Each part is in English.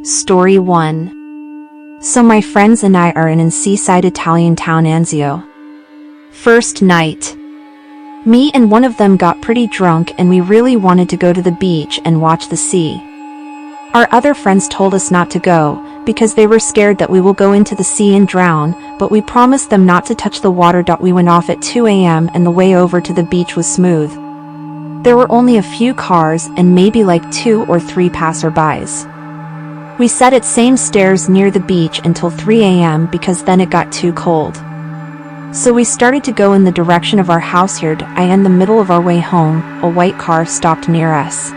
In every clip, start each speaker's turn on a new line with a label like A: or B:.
A: Story 1. So my friends and I are in a seaside Italian town Anzio. First night. Me and one of them got pretty drunk and we really wanted to go to the beach and watch the sea. Our other friends told us not to go, because they were scared that we will go into the sea and drown, but we promised them not to touch the water. We went off at 2 a.m. and the way over to the beach was smooth. There were only a few cars and maybe like 2 or 3 passerbys. We sat at same stairs near the beach until 3 a.m. because then it got too cold. So we started to go in the direction of our house. Here, in the middle of our way home, a white car stopped near us.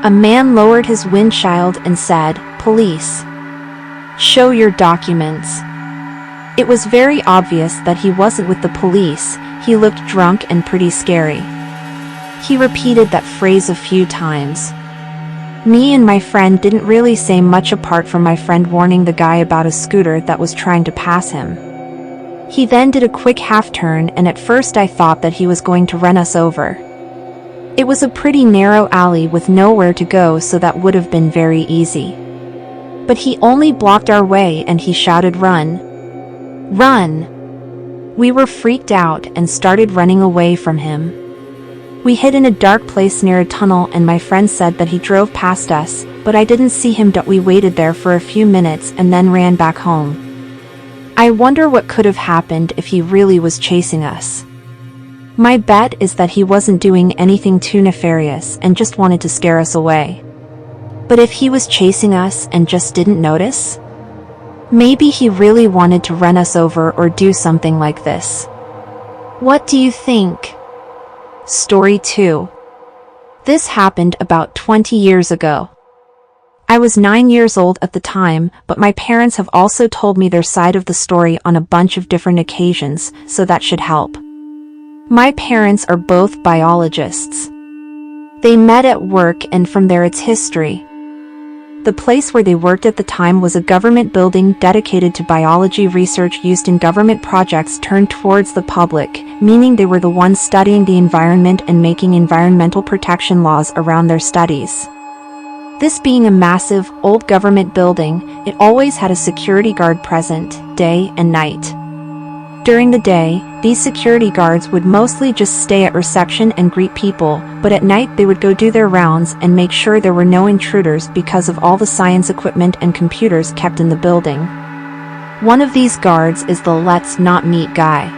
A: A man lowered his windshield and said, "Police. Show your documents." It was very obvious that he wasn't with the police. He looked drunk and pretty scary. He repeated that phrase a few times. Me and my friend didn't really say much apart from my friend warning the guy about a scooter that was trying to pass him. He then did a quick half turn and at first I thought that he was going to run us over. It was a pretty narrow alley with nowhere to go, so that would have been very easy. But he only blocked our way and he shouted, "Run! Run!" We were freaked out and started running away from him. We hid in a dark place near a tunnel and my friend said that he drove past us, but I didn't see him. We waited there for a few minutes and then ran back home. I wonder what could have happened if he really was chasing us. My bet is that he wasn't doing anything too nefarious and just wanted to scare us away. But if he was chasing us and just didn't notice? Maybe he really wanted to run us over or do something like this. What do you think? Story 2. This happened about 20 years ago. I was 9 years old at the time, but my parents have also told me their side of the story on a bunch of different occasions, so that should help. My parents are both biologists. They met at work and from there it's history. The place where they worked at the time was a government building dedicated to biology research used in government projects turned towards the public, meaning they were the ones studying the environment and making environmental protection laws around their studies. This being a massive, old government building, it always had a security guard present, day and night. During the day, these security guards would mostly just stay at reception and greet people, but at night they would go do their rounds and make sure there were no intruders because of all the science equipment and computers kept in the building. One of these guards is the "let's not meet" guy.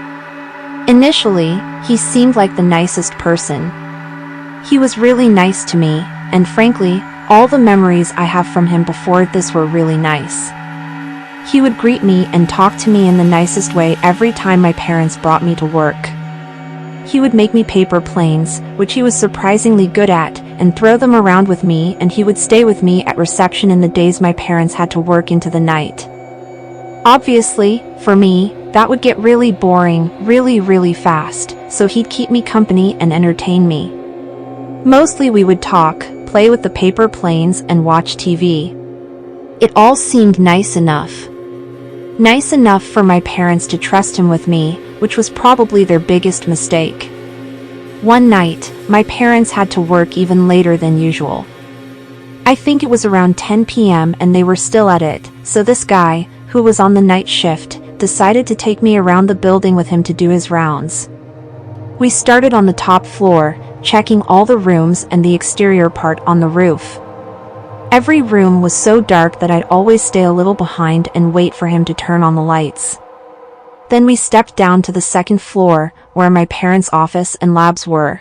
A: Initially, he seemed like the nicest person. He was really nice to me, and frankly, all the memories I have from him before this were really nice. He would greet me and talk to me in the nicest way every time my parents brought me to work. He would make me paper planes, which he was surprisingly good at, and throw them around with me, and he would stay with me at reception in the days my parents had to work into the night. Obviously, for me, that would get really boring really fast, so he'd keep me company and entertain me. Mostly we would talk, play with the paper planes and watch TV. It all seemed nice enough. Nice enough for my parents to trust him with me, which was probably their biggest mistake. One night, my parents had to work even later than usual. I think it was around 10 p.m. and they were still at it, so this guy, who was on the night shift, decided to take me around the building with him to do his rounds. We started on the top floor, checking all the rooms and the exterior part on the roof. Every room was so dark that I'd always stay a little behind and wait for him to turn on the lights. Then we stepped down to the second floor, where my parents' office and labs were.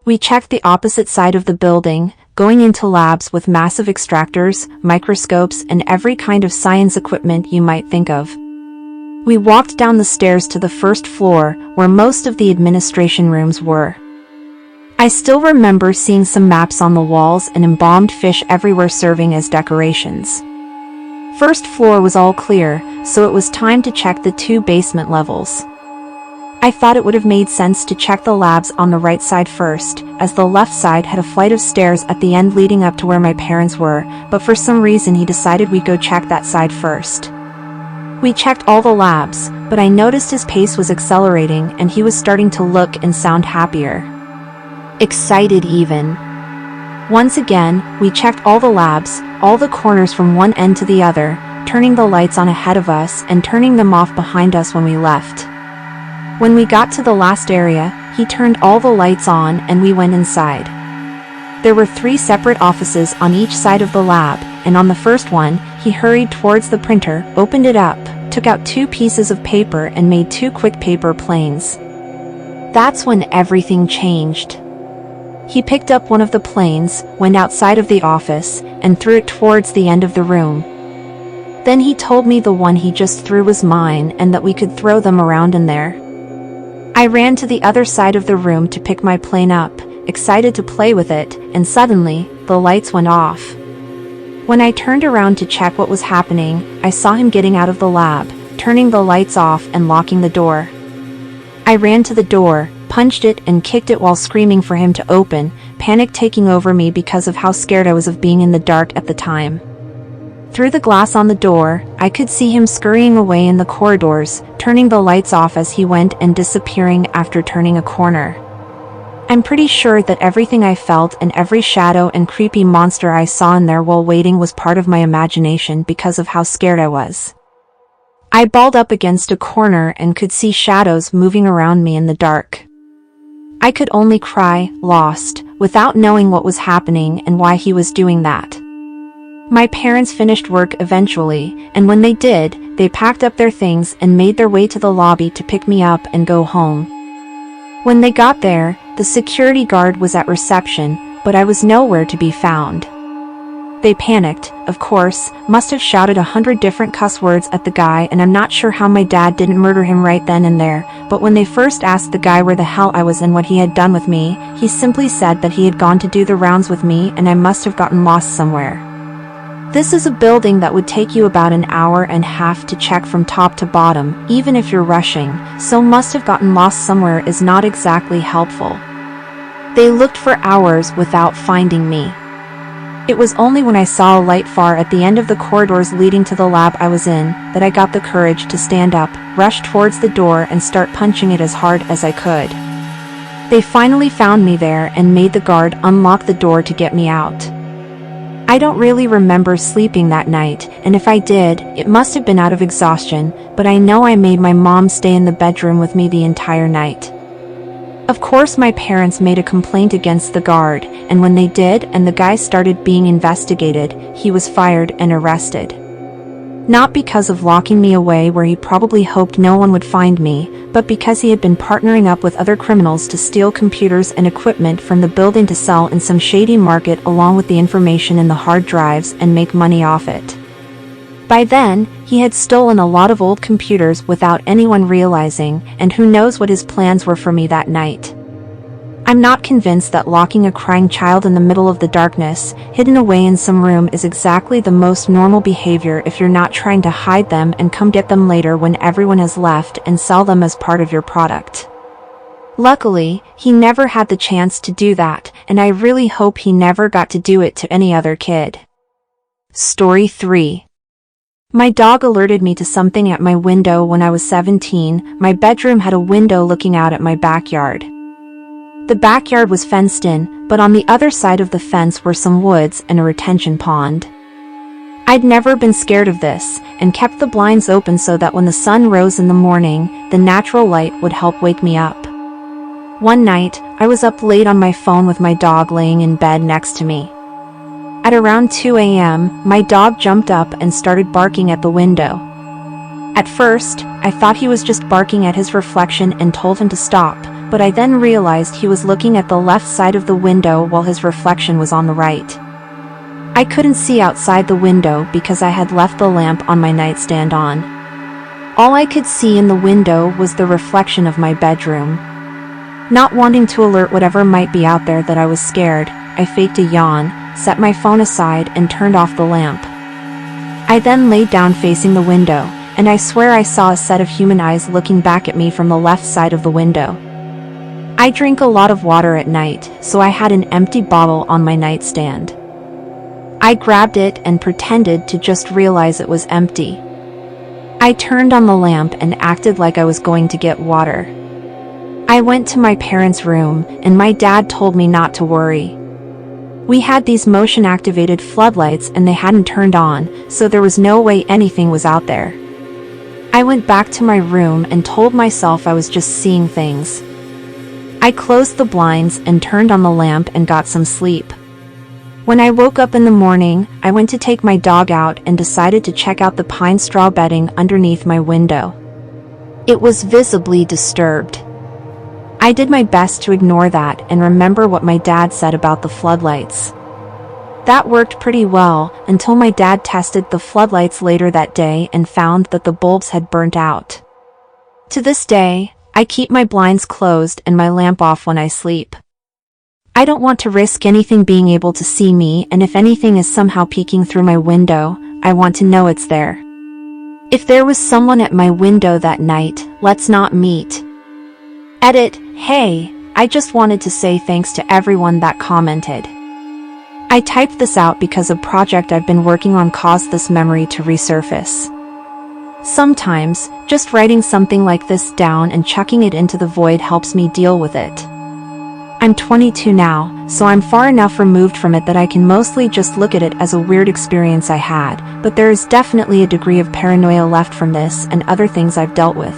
A: We checked the opposite side of the building, going into labs with massive extractors, microscopes, and every kind of science equipment you might think of. We walked down the stairs to the first floor, where most of the administration rooms were. I still remember seeing some maps on the walls and embalmed fish everywhere serving as decorations. First floor was all clear, so it was time to check the 2 basement levels. I thought it would have made sense to check the labs on the right side first, as the left side had a flight of stairs at the end leading up to where my parents were, but for some reason he decided we'd go check that side first. We checked all the labs, but I noticed his pace was accelerating and he was starting to look and sound happier. Excited even. Once again, we checked all the labs, all the corners from one end to the other, turning the lights on ahead of us and turning them off behind us when we left. When we got to the last area, he turned all the lights on and we went inside. There were 3 separate offices on each side of the lab, and on the first one, he hurried towards the printer, opened it up, took out 2 pieces of paper and made 2 quick paper planes. That's when everything changed. He picked up one of the planes, went outside of the office, and threw it towards the end of the room. Then he told me the one he just threw was mine and that we could throw them around in there. I ran to the other side of the room to pick my plane up, excited to play with it, and suddenly, the lights went off. When I turned around to check what was happening, I saw him getting out of the lab, turning the lights off and locking the door. I ran to the door, punched it and kicked it while screaming for him to open, panic taking over me because of how scared I was of being in the dark at the time. Through the glass on the door, I could see him scurrying away in the corridors, turning the lights off as he went and disappearing after turning a corner. I'm pretty sure that everything I felt and every shadow and creepy monster I saw in there while waiting was part of my imagination because of how scared I was. I balled up against a corner and could see shadows moving around me in the dark. I could only cry, lost, without knowing what was happening and why he was doing that. My parents finished work eventually, and when they did, they packed up their things and made their way to the lobby to pick me up and go home. When they got there, the security guard was at reception, but I was nowhere to be found. They panicked, of course, must have shouted 100 different cuss words at the guy, and I'm not sure how my dad didn't murder him right then and there, but when they first asked the guy where the hell I was and what he had done with me, he simply said that he had gone to do the rounds with me and I must have gotten lost somewhere. This is a building that would take you about an hour and a half to check from top to bottom, even if you're rushing, so must have gotten lost somewhere is not exactly helpful. They looked for hours without finding me. It was only when I saw a light far at the end of the corridors leading to the lab I was in that I got the courage to stand up, rush towards the door and start punching it as hard as I could. They finally found me there and made the guard unlock the door to get me out. I don't really remember sleeping that night, and if I did, it must have been out of exhaustion, but I know I made my mom stay in the bedroom with me the entire night. Of course my parents made a complaint against the guard, and when they did and the guy started being investigated, he was fired and arrested. Not because of locking me away where he probably hoped no one would find me, but because he had been partnering up with other criminals to steal computers and equipment from the building to sell in some shady market along with the information in the hard drives and make money off it. By then, he had stolen a lot of old computers without anyone realizing, and who knows what his plans were for me that night. I'm not convinced that locking a crying child in the middle of the darkness, hidden away in some room is exactly the most normal behavior if you're not trying to hide them and come get them later when everyone has left and sell them as part of your product. Luckily, he never had the chance to do that, and I really hope he never got to do it to any other kid. Story 3. My dog alerted me to something at my window when I was 17. My bedroom had a window looking out at my backyard. The backyard was fenced in, but on the other side of the fence were some woods and a retention pond. I'd never been scared of this, and kept the blinds open so that when the sun rose in the morning, the natural light would help wake me up. One night, I was up late on my phone with my dog laying in bed next to me. At around 2 a.m., my dog jumped up and started barking at the window. At first, I thought he was just barking at his reflection and told him to stop, but I then realized he was looking at the left side of the window while his reflection was on the right. I couldn't see outside the window because I had left the lamp on my nightstand on. All I could see in the window was the reflection of my bedroom. Not wanting to alert whatever might be out there that I was scared, I faked a yawn, set my phone aside and turned off the lamp. I then laid down facing the window, and I swear I saw a set of human eyes looking back at me from the left side of the window. I drink a lot of water at night, so I had an empty bottle on my nightstand. I grabbed it and pretended to just realize it was empty. I turned on the lamp and acted like I was going to get water. I went to my parents' room, and my dad told me not to worry. We had these motion-activated floodlights and they hadn't turned on, so there was no way anything was out there. I went back to my room and told myself I was just seeing things. I closed the blinds and turned on the lamp and got some sleep. When I woke up in the morning, I went to take my dog out and decided to check out the pine straw bedding underneath my window. It was visibly disturbed. I did my best to ignore that and remember what my dad said about the floodlights. That worked pretty well until my dad tested the floodlights later that day and found that the bulbs had burnt out. To this day, I keep my blinds closed and my lamp off when I sleep. I don't want to risk anything being able to see me, and if anything is somehow peeking through my window, I want to know it's there. If there was someone at my window that night, let's not meet. Edit, hey, I just wanted to say thanks to everyone that commented. I typed this out because a project I've been working on caused this memory to resurface. Sometimes, just writing something like this down and chucking it into the void helps me deal with it. I'm 22 now, so I'm far enough removed from it that I can mostly just look at it as a weird experience I had, but there is definitely a degree of paranoia left from this and other things I've dealt with.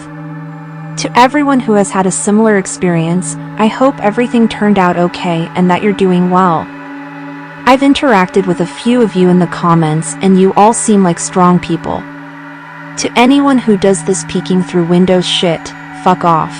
A: To everyone who has had a similar experience, I hope everything turned out okay and that you're doing well. I've interacted with a few of you in the comments and you all seem like strong people. To anyone who does this peeking through windows shit, fuck off.